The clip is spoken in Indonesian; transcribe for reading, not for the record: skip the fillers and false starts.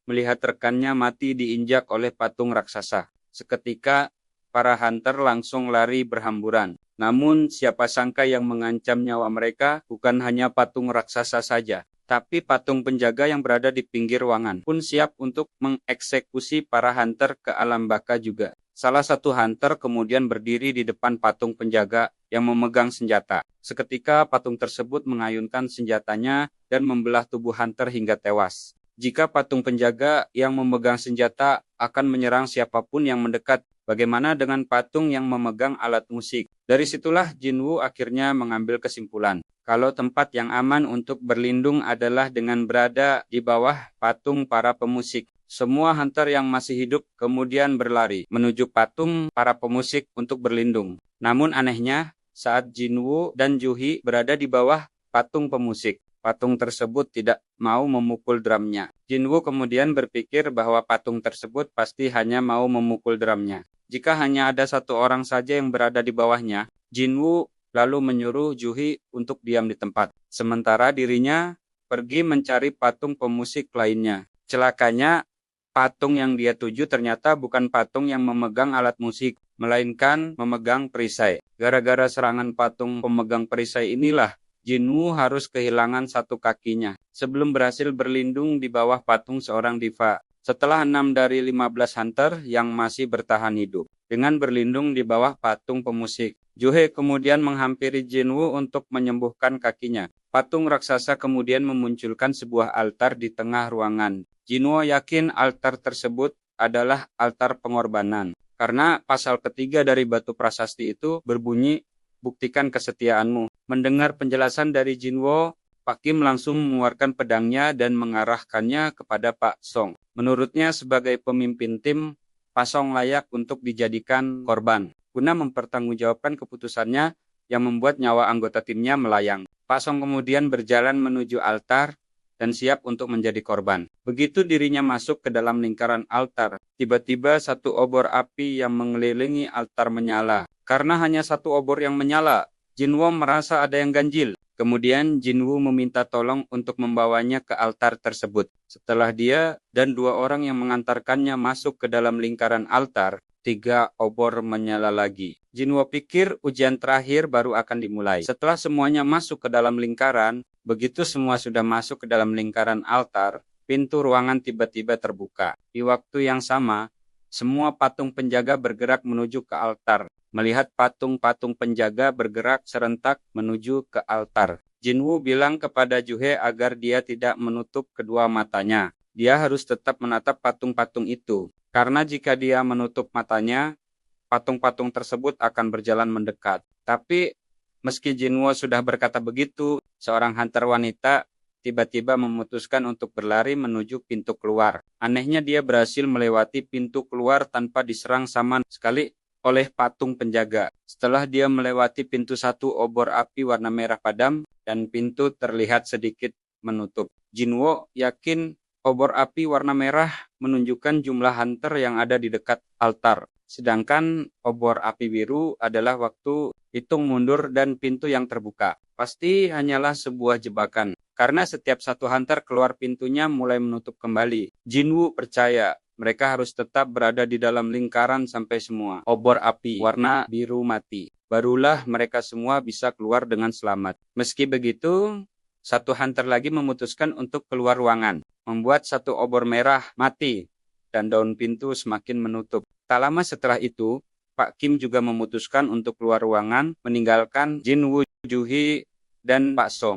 melihat rekannya mati diinjak oleh patung raksasa. Seketika, para hunter langsung lari berhamburan. Namun, siapa sangka yang mengancam nyawa mereka bukan hanya patung raksasa saja, tapi patung penjaga yang berada di pinggir ruangan pun siap untuk mengeksekusi para hunter ke alam baka juga. Salah satu hunter kemudian berdiri di depan patung penjaga yang memegang senjata. Seketika patung tersebut mengayunkan senjatanya dan membelah tubuh hunter hingga tewas. Jika patung penjaga yang memegang senjata akan menyerang siapapun yang mendekat, bagaimana dengan patung yang memegang alat musik? Dari situlah Jinwoo akhirnya mengambil kesimpulan, kalau tempat yang aman untuk berlindung adalah dengan berada di bawah patung para pemusik. Semua hunter yang masih hidup kemudian berlari menuju patung para pemusik untuk berlindung. Namun anehnya, saat Jinwoo dan Juhi berada di bawah patung pemusik, patung tersebut tidak mau memukul drumnya. Jinwoo kemudian berpikir bahwa patung tersebut pasti hanya mau memukul drumnya. Jika hanya ada satu orang saja yang berada di bawahnya, Jinwoo lalu menyuruh Juhi untuk diam di tempat. Sementara dirinya pergi mencari patung pemusik lainnya. Celakanya, patung yang dia tuju ternyata bukan patung yang memegang alat musik, melainkan memegang perisai. Gara-gara serangan patung pemegang perisai inilah, Jinwoo harus kehilangan satu kakinya sebelum berhasil berlindung di bawah patung seorang diva. Setelah 6 dari 15 hunter yang masih bertahan hidup dengan berlindung di bawah patung pemusik, Juhe kemudian menghampiri Jinwoo untuk menyembuhkan kakinya. Patung raksasa kemudian memunculkan sebuah altar di tengah ruangan. Jinwoo yakin altar tersebut adalah altar pengorbanan, karena pasal ketiga dari batu prasasti itu berbunyi, buktikan kesetiaanmu. Mendengar penjelasan dari Jinwoo, Pak Kim langsung mengeluarkan pedangnya dan mengarahkannya kepada Pak Song. Menurutnya sebagai pemimpin tim, Pak Song layak untuk dijadikan korban, guna mempertanggungjawabkan keputusannya yang membuat nyawa anggota timnya melayang. Pak Song kemudian berjalan menuju altar dan siap untuk menjadi korban. Begitu dirinya masuk ke dalam lingkaran altar, tiba-tiba satu obor api yang mengelilingi altar menyala. Karena hanya satu obor yang menyala, Jinwoo merasa ada yang ganjil. Kemudian Jinwoo meminta tolong untuk membawanya ke altar tersebut. Setelah dia dan 2 orang yang mengantarkannya masuk ke dalam lingkaran altar, 3 obor menyala lagi. Jinwoo pikir ujian terakhir baru akan dimulai. Setelah semuanya masuk ke dalam lingkaran, begitu semua sudah masuk ke dalam lingkaran altar, pintu ruangan tiba-tiba terbuka. Di waktu yang sama, semua patung penjaga bergerak menuju ke altar. Melihat patung-patung penjaga bergerak serentak menuju ke altar, Jinwoo bilang kepada Juhe agar dia tidak menutup kedua matanya. Dia harus tetap menatap patung-patung itu, karena jika dia menutup matanya, patung-patung tersebut akan berjalan mendekat. Tapi meski Jinwoo sudah berkata begitu, seorang hunter wanita tiba-tiba memutuskan untuk berlari menuju pintu keluar. Anehnya dia berhasil melewati pintu keluar tanpa diserang sama sekali oleh patung penjaga. Setelah dia melewati pintu satu, obor api warna merah padam dan pintu terlihat sedikit menutup. Jinwoo yakin obor api warna merah menunjukkan jumlah hunter yang ada di dekat altar. Sedangkan obor api biru adalah waktu hitung mundur dan pintu yang terbuka. Pasti hanyalah sebuah jebakan, karena setiap satu hunter keluar pintunya mulai menutup kembali. Jinwoo percaya mereka harus tetap berada di dalam lingkaran sampai semua obor api warna biru mati. Barulah mereka semua bisa keluar dengan selamat. Meski begitu, satu hunter lagi memutuskan untuk keluar ruangan, membuat satu obor merah mati, dan daun pintu semakin menutup. Tak lama setelah itu, Pak Kim juga memutuskan untuk keluar ruangan, meninggalkan Jinwoo, Juhi, dan Pak Song.